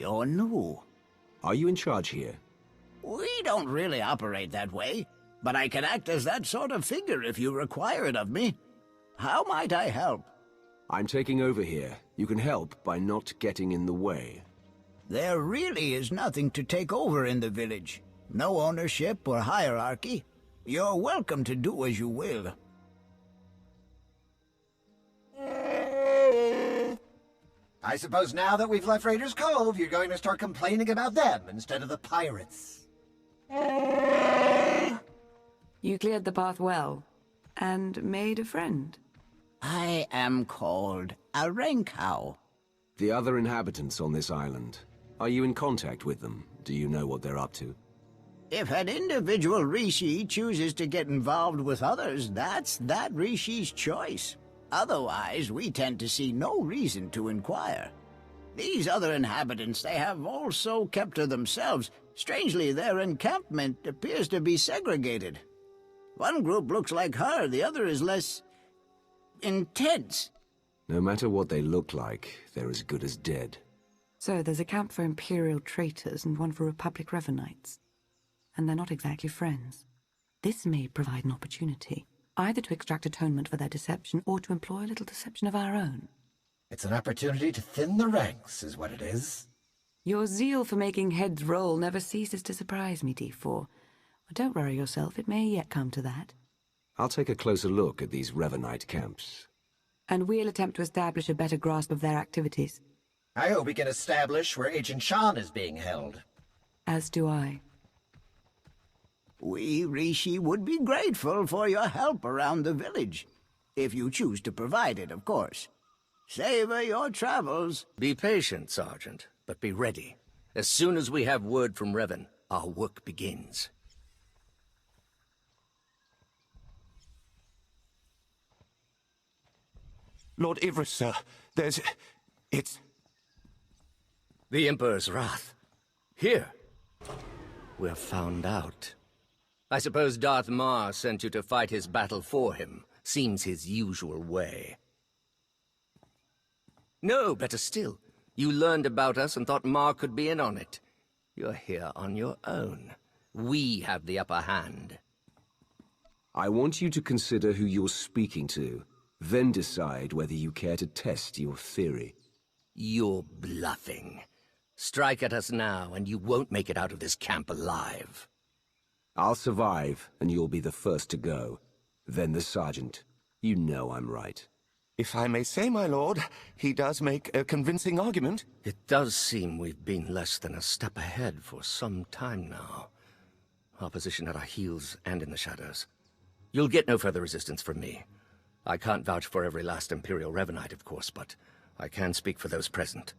you're new. Are you in charge here? We don't really operate that way, but I can act as that sort of figure if you require it of me. How might I help? I'm taking over here. You can help by not getting in the way. There really is nothing to take over in the village. No ownership or hierarchy. You're welcome to do as you will. I suppose now that we've left Raiders Cove, you're going to start complaining about them instead of the pirates. You cleared the path well, and made a friend. I am called a Renkow. The other inhabitants on this island. Are you in contact with them? Do you know what they're up to? If an individual Rishi chooses to get involved with others, that's that Rishi's choice. Otherwise, we tend to see no reason to inquire. These other inhabitants, they have also kept to themselves. Strangely, their encampment appears to be segregated. One group looks like her, the other is less intense. No matter what they look like, they're as good as dead. So there's a camp for Imperial traitors and one for Republic Revanites. And they're not exactly friends. This may provide an opportunity, either to extract atonement for their deception or to employ a little deception of our own. It's an opportunity to thin the ranks, is what it is. Your zeal for making heads roll never ceases to surprise me, D4. Well, don't worry yourself, it may yet come to that. I'll take a closer look at these Revanite camps. And we'll attempt to establish a better grasp of their activities. I hope we can establish where Agent Shan is being held. As do I. We, Rishi, would be grateful for your help around the village. If you choose to provide it, of course. Savor your travels. Be patient, Sergeant, but be ready. As soon as we have word from Revan, our work begins. Lord Ivris, sir. It's... The Emperor's wrath. Here. We're found out. I suppose Darth Mar sent you to fight his battle for him. Seems his usual way. No, better still. You learned about us and thought Mar could be in on it. You're here on your own. We have the upper hand. I want you to consider who you're speaking to, then decide whether you care to test your theory. You're bluffing. Strike at us now, and you won't make it out of this camp alive. I'll survive, and you'll be the first to go. Then the Sergeant. You know I'm right. If I may say, my lord, he does make a convincing argument. It does seem we've been less than a step ahead for some time now. Opposition at our heels and in the shadows. You'll get no further resistance from me. I can't vouch for every last Imperial Revanite, of course, but I can speak for those present.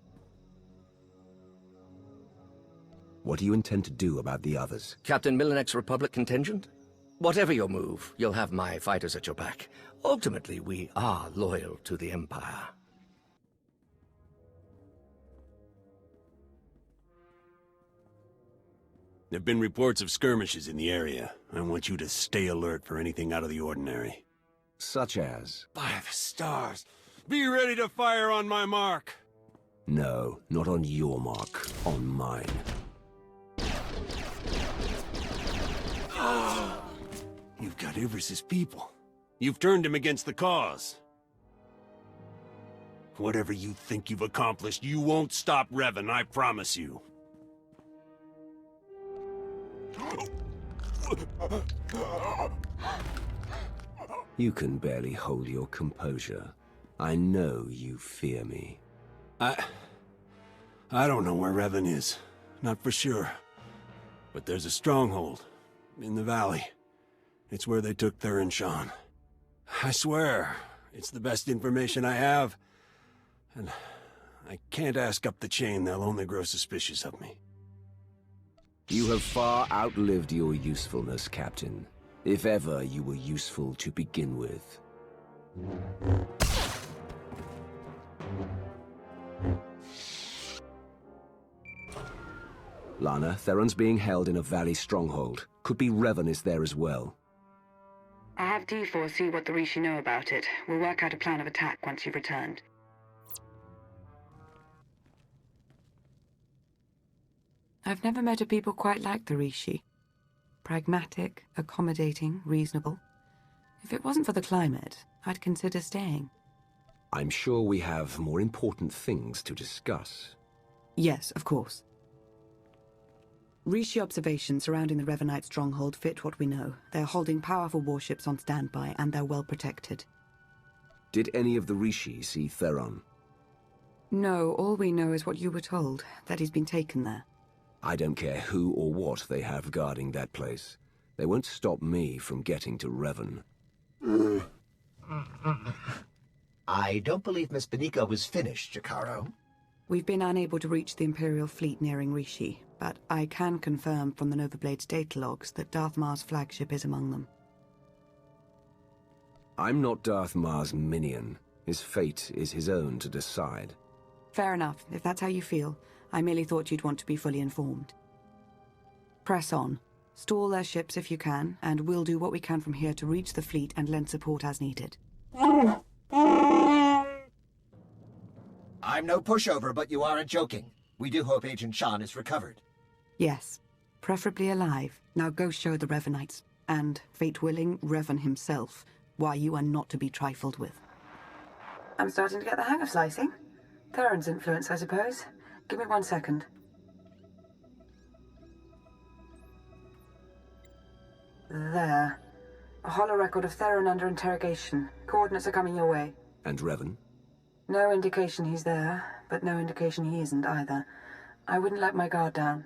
What do you intend to do about the others? Captain Milenek's Republic contingent? Whatever your move, you'll have my fighters at your back. Ultimately, we are loyal to the Empire. There have been reports of skirmishes in the area. I want you to stay alert for anything out of the ordinary. Such as? By the stars! Be ready to fire on my mark! No, not on your mark. On mine. You've got Ivris's people. You've turned him against the cause. Whatever you think you've accomplished, you won't stop Revan, I promise you. You can barely hold your composure. I know you fear me. I don't know where Revan is. Not for sure. But there's a stronghold. In the valley. It's where they took Theron Shan. I swear, it's the best information I have. And I can't ask up the chain, they'll only grow suspicious of me. You have far outlived your usefulness, Captain. If ever you were useful to begin with. Lana, Theron's being held in a valley stronghold. Could be Revan is there as well. I'll have D4 see what the Rishi know about it. We'll work out a plan of attack once you've returned. I've never met a people quite like the Rishi. Pragmatic, accommodating, reasonable. If it wasn't for the climate, I'd consider staying. I'm sure we have more important things to discuss. Yes, of course. Rishi observations surrounding the Revanite stronghold fit what we know. They're holding powerful warships on standby, and they're well protected. Did any of the Rishi see Theron? No, all we know is what you were told, that he's been taken there. I don't care who or what they have guarding that place. They won't stop me from getting to Revan. I don't believe Miss Benica was finished, Jakaro. We've been unable to reach the Imperial fleet nearing Rishi, but I can confirm from the Novablade's data logs that Darth Mar's flagship is among them. I'm not Darth Mar's minion. His fate is his own to decide. Fair enough, if that's how you feel. I merely thought you'd want to be fully informed. Press on. Stall their ships if you can, and we'll do what we can from here to reach the fleet and lend support as needed. I'm no pushover, but you aren't joking. We do hope Agent Shan is recovered. Yes, preferably alive. Now go show the Revanites, and, fate willing, Revan himself, why you are not to be trifled with. I'm starting to get the hang of slicing. Theron's influence, I suppose. Give me 1 second. There. A holo record of Theron under interrogation. Coordinates are coming your way. And Revan? No indication he's there, but no indication he isn't either. I wouldn't let my guard down.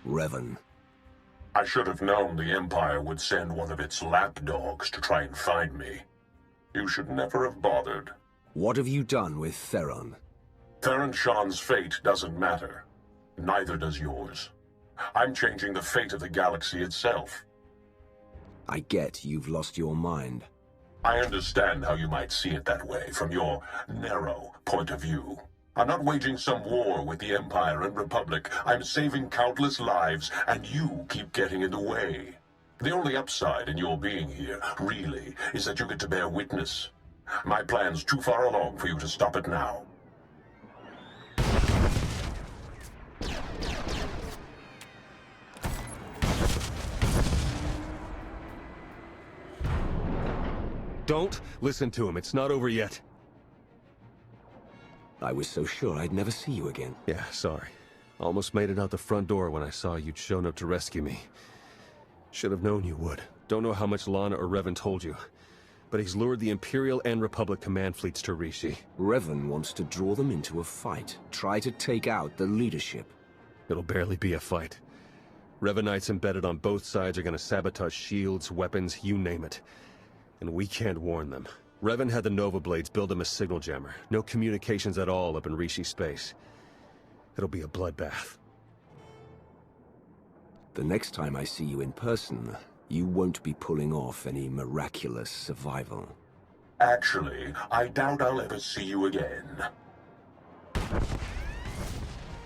Revan. I should have known the Empire would send one of its lapdogs to try and find me. You should never have bothered. What have you done with Theron? Theron Shan's fate doesn't matter. Neither does yours. I'm changing the fate of the galaxy itself. I get you've lost your mind. I understand how you might see it that way, from your narrow point of view. I'm not waging some war with the Empire and Republic. I'm saving countless lives, and you keep getting in the way. The only upside in your being here, really, is that you get to bear witness. My plan's too far along for you to stop it now. Don't listen to him. It's not over yet. I was so sure I'd never see you again. Yeah, sorry. Almost made it out the front door when I saw you'd shown up to rescue me. Should have known you would. Don't know how much Lana or Revan told you, but he's lured the Imperial and Republic command fleets to Rishi. Revan wants to draw them into a fight. Try to take out the leadership. It'll barely be a fight. Revanites embedded on both sides are gonna sabotage shields, weapons, you name it. And we can't warn them. Revan had the Nova Blades build him a signal jammer. No communications at all up in Rishi space. It'll be a bloodbath. The next time I see you in person, you won't be pulling off any miraculous survival. Actually, I doubt I'll ever see you again.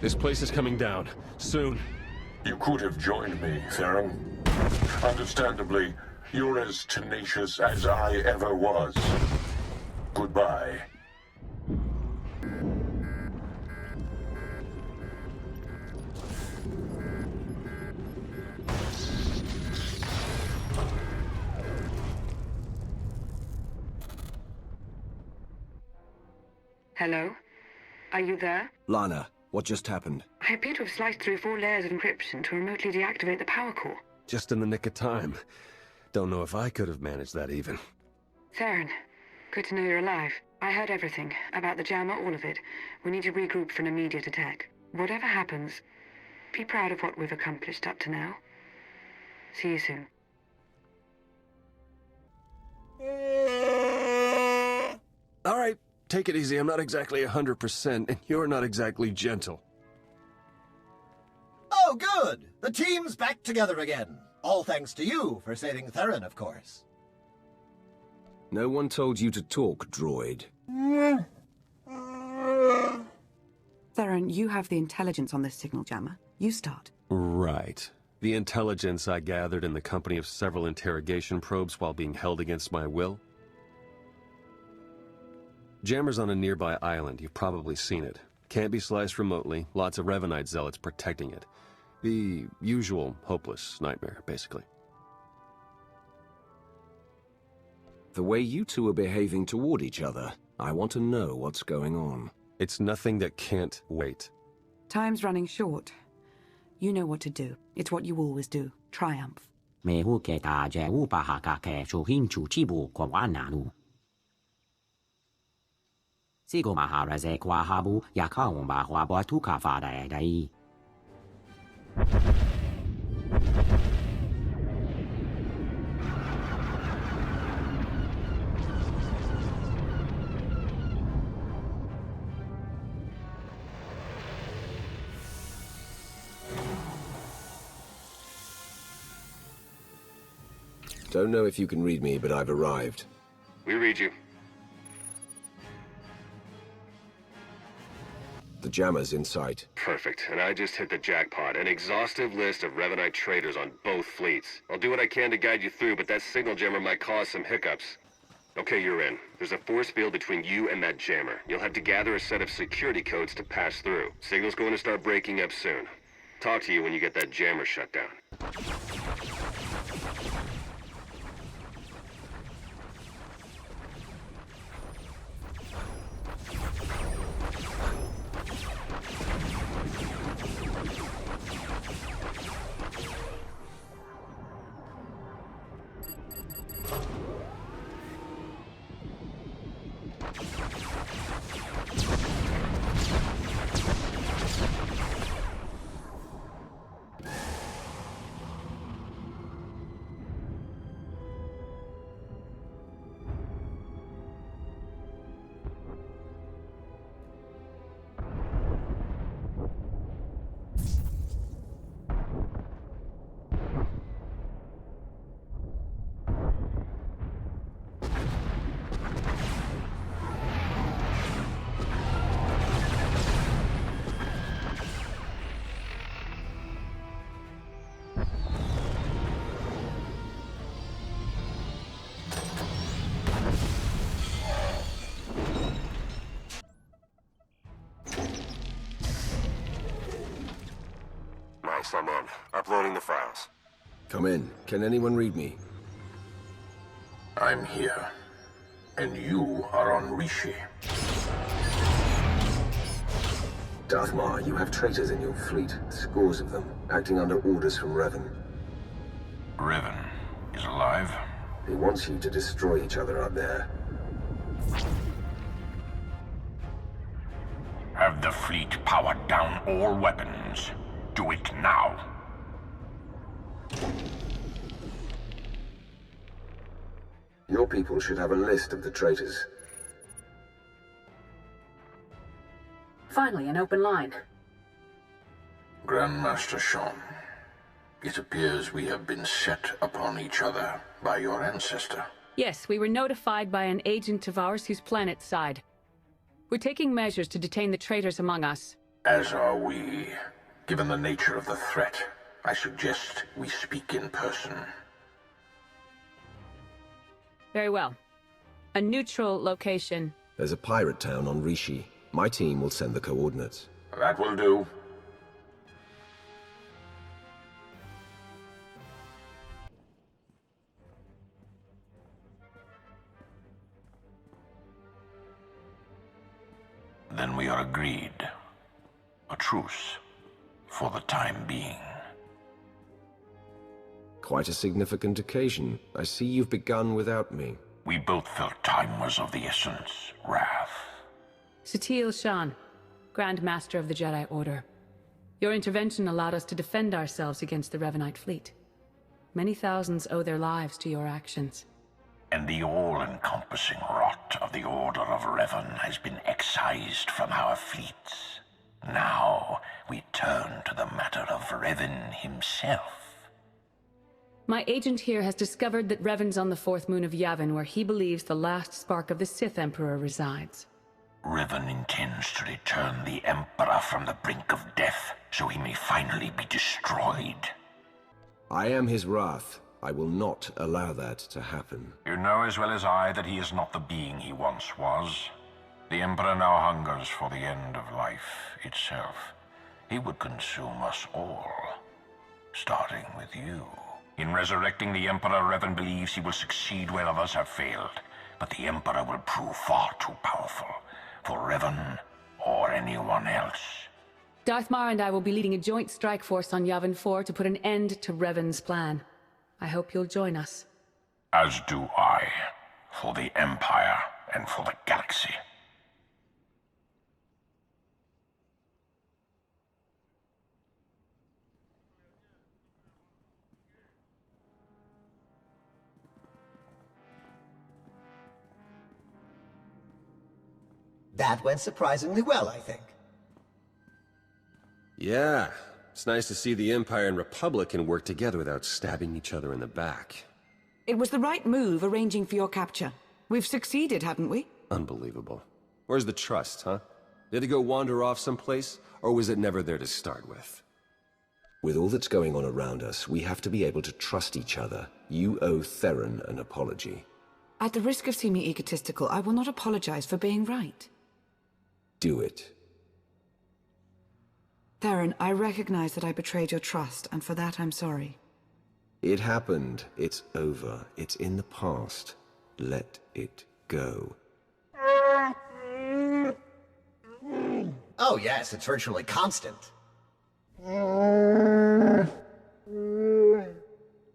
This place is coming down. Soon. You could have joined me, Theron. Understandably, you're as tenacious as I ever was. Goodbye. Hello? Are you there? Lana, what just happened? I appear to have sliced through 4 layers of encryption to remotely deactivate the power core. Just in the nick of time. Don't know if I could have managed that even. Theron, good to know you're alive. I heard everything. About the jammer, all of it. We need to regroup for an immediate attack. Whatever happens, be proud of what we've accomplished up to now. See you soon. All right, take it easy. I'm not exactly 100%, and you're not exactly gentle. Oh, good! The team's back together again. All thanks to you for saving Theron, of course. No one told you to talk, droid. Theron, you have the intelligence on this signal jammer. You start. Right. The intelligence I gathered in the company of several interrogation probes while being held against my will. Jammer's on a nearby island. You've probably seen it. Can't be sliced remotely. Lots of Revanite zealots protecting it. The usual hopeless nightmare, basically. The way you two are behaving toward each other, I want to know what's going on. It's nothing that can't wait. Time's running short. You know what to do. It's what you always do. Triumph. Don't know if you can read me, but I've arrived. We read you. The jammer's in sight. Perfect. And I just hit the jackpot. An exhaustive list of Revanite traders on both fleets. I'll do what I can to guide you through, but that signal jammer might cause some hiccups. Okay, you're in. There's a force field between you and that jammer. You'll have to gather a set of security codes to pass through. Signal's going to start breaking up soon. Talk to you when you get that jammer shut down. I'm in. Uploading the files. Come in. Can anyone read me? I'm here. And you are on Rishi. Darthmar, you have traitors in your fleet. Scores of them, acting under orders from Revan. Revan is alive? He wants you to destroy each other up there. Have the fleet powered down all weapons. Do it now. Your people should have a list of the traitors. Finally, an open line. Grandmaster Shan, it appears we have been set upon each other by your ancestor. Yes, we were notified by an agent of ours whose planet's side. We're taking measures to detain the traitors among us. As are we. Given the nature of the threat, I suggest we speak in person. Very well. A neutral location. There's a pirate town on Rishi. My team will send the coordinates. That will do. Then we are agreed. A truce. For the time being. Quite a significant occasion. I see you've begun without me. We both felt time was of the essence, Wrath. Theron Shan, Grand Master of the Jedi Order. Your intervention allowed us to defend ourselves against the Revanite fleet. Many thousands owe their lives to your actions. And the all-encompassing rot of the Order of Revan has been excised from our fleets. Now, we turn to the matter of Revan himself. My agent here has discovered that Revan's on the fourth moon of Yavin, where he believes the last spark of the Sith Emperor resides. Revan intends to return the Emperor from the brink of death, so he may finally be destroyed. I am his wrath. I will not allow that to happen. You know as well as I that he is not the being he once was. The Emperor now hungers for the end of life itself. He would consume us all, starting with you. In resurrecting the Emperor, Revan believes he will succeed where others have failed, but the Emperor will prove far too powerful for Revan or anyone else. Darth Mar and I will be leading a joint strike force on Yavin 4 to put an end to Revan's plan. I hope you'll join us. As do I, for the Empire and for the galaxy. That went surprisingly well, I think. Yeah, it's nice to see the Empire and Republic can work together without stabbing each other in the back. It was the right move arranging for your capture. We've succeeded, haven't we? Unbelievable. Where's the trust, huh? Did it go wander off someplace, or was it never there to start with? With all that's going on around us, we have to be able to trust each other. You owe Theron an apology. At the risk of seeming egotistical, I will not apologize for being right. Do it. Theron, I recognize that I betrayed your trust, and for that I'm sorry. It happened. It's over. It's in the past. Let it go. Oh yes, it's virtually constant.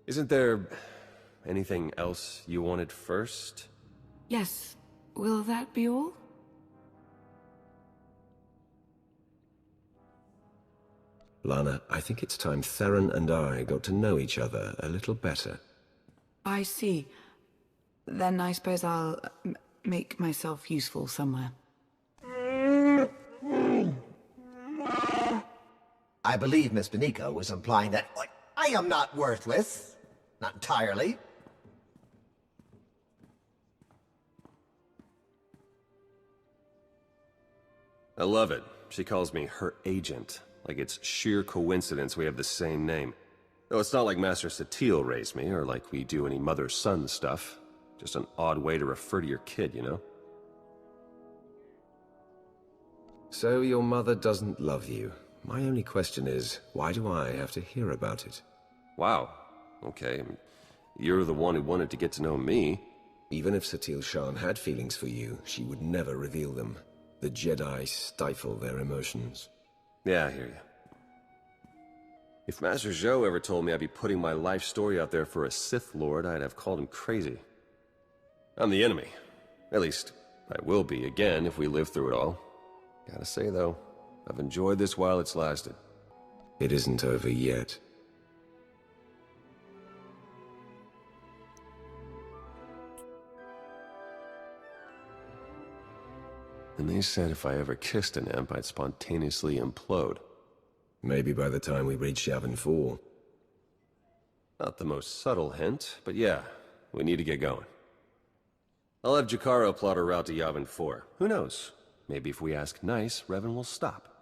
Isn't there anything else you wanted first? Yes. Will that be all? Lana, I think it's time Theron and I got to know each other a little better. I see. Then I suppose I'll make myself useful somewhere. I believe Miss Beniko was implying that I am not worthless. Not entirely. I love it. She calls me her agent. Like it's sheer coincidence we have the same name. Though it's not like Master SWTOR raised me, or like we do any mother-son stuff. Just an odd way to refer to your kid, you know? So your mother doesn't love you. My only question is, why do I have to hear about it? Wow. Okay. You're the one who wanted to get to know me. Even if Theron Shan had feelings for you, she would never reveal them. The Jedi stifle their emotions. Yeah, I hear you. If Master Zhou ever told me I'd be putting my life story out there for a Sith Lord, I'd have called him crazy. I'm the enemy. At least, I will be again if we live through it all. Gotta say, though, I've enjoyed this while it's lasted. It isn't over yet. And they said if I ever kissed an imp, I'd spontaneously implode. Maybe by the time we reach Yavin 4. Not the most subtle hint, but yeah, we need to get going. I'll have Jakaro plot a route to Yavin 4. Who knows? Maybe if we ask nice, Revan will stop.